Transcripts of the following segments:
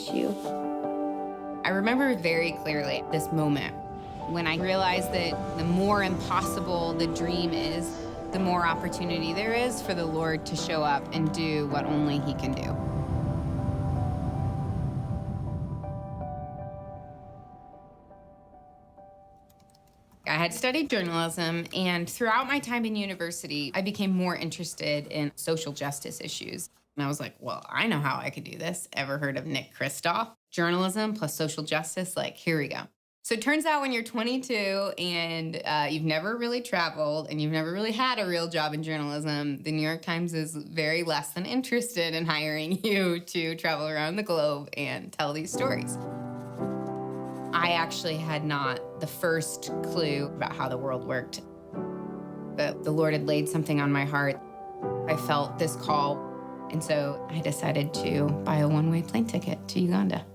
issue. I remember very clearly this moment when I realized that the more impossible the dream is, the more opportunity there is for the Lord to show up and do what only He can do. I had studied journalism, and throughout my time in university, I became more interested in social justice issues. And I was like, well, I know how I could do this. Ever heard of Nick Kristof? Journalism plus social justice, like, here we go. So it turns out when you're 22 and you've never really traveled and you've never really had a real job in journalism, the New York Times is very less than interested in hiring you to travel around the globe and tell these stories. I actually had not the first clue about how the world worked. But the Lord had laid something on my heart. I felt this call, and so I decided to buy a one-way plane ticket to Uganda.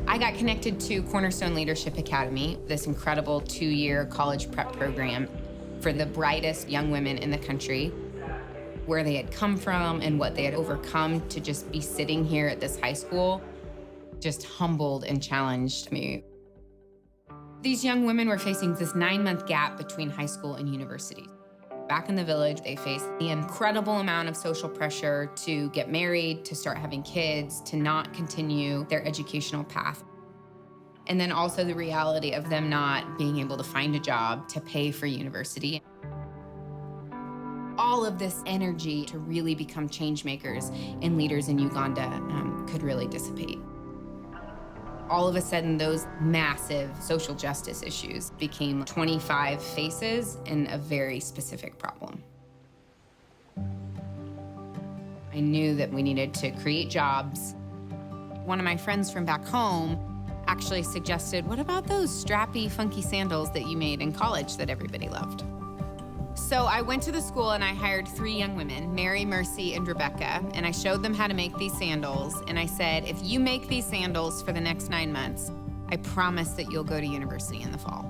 I got connected to Cornerstone Leadership Academy, this incredible 2-year college prep program for the brightest young women in the country, where they had come from and what they had overcome to just be sitting here at this high school just humbled and challenged me. These young women were facing this 9-month gap between high school and university. Back in the village, they faced the incredible amount of social pressure to get married, to start having kids, to not continue their educational path. And then also the reality of them not being able to find a job to pay for university. All of this energy to really become change makers and leaders in Uganda could really dissipate. All of a sudden, those massive social justice issues became 25 faces in a very specific problem. I knew that we needed to create jobs. One of my friends from back home actually suggested, what about those strappy, funky sandals that you made in college that everybody loved? So I went to the school and I hired 3 young women, Mary, Mercy, and Rebecca, and I showed them how to make these sandals. And I said, if you make these sandals for the next 9 months, I promise that you'll go to university in the fall.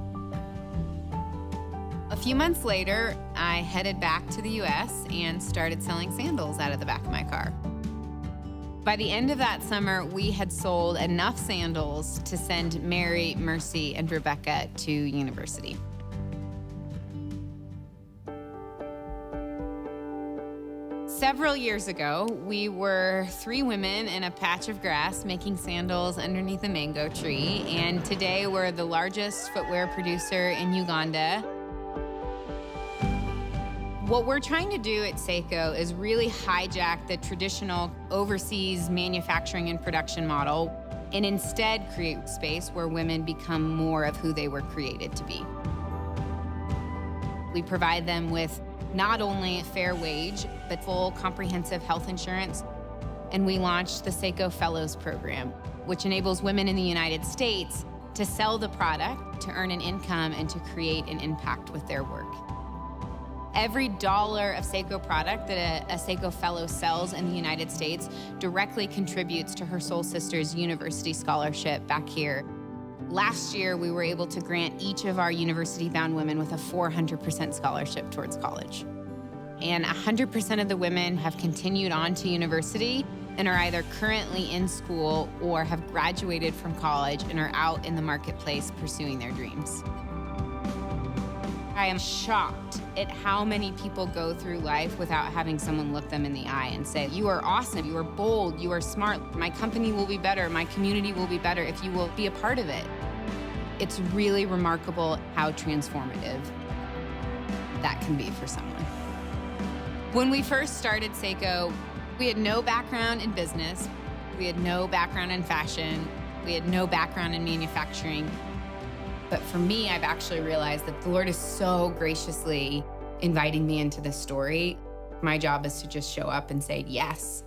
A few months later, I headed back to the US and started selling sandals out of the back of my car. By the end of that summer, we had sold enough sandals to send Mary, Mercy, and Rebecca to university. Several years ago, we were 3 women in a patch of grass making sandals underneath a mango tree, and today we're the largest footwear producer in Uganda. What we're trying to do at Seiko is really hijack the traditional overseas manufacturing and production model and instead create space where women become more of who they were created to be. We provide them with not only a fair wage, but full comprehensive health insurance. And we launched the Seiko Fellows Program, which enables women in the United States to sell the product, to earn an income, and to create an impact with their work. Every dollar of Seiko product that a Seiko Fellow sells in the United States directly contributes to her soul sister's university scholarship back here. Last year, we were able to grant each of our university-bound women with a 400% scholarship towards college. And 100% of the women have continued on to university and are either currently in school or have graduated from college and are out in the marketplace pursuing their dreams. I am shocked at how many people go through life without having someone look them in the eye and say, you are awesome, you are bold, you are smart, my company will be better, my community will be better if you will be a part of it. It's really remarkable how transformative that can be for someone. When we first started Seiko, we had no background in business, we had no background in fashion, we had no background in manufacturing. But for me, I've actually realized that the Lord is so graciously inviting me into this story. My job is to just show up and say yes.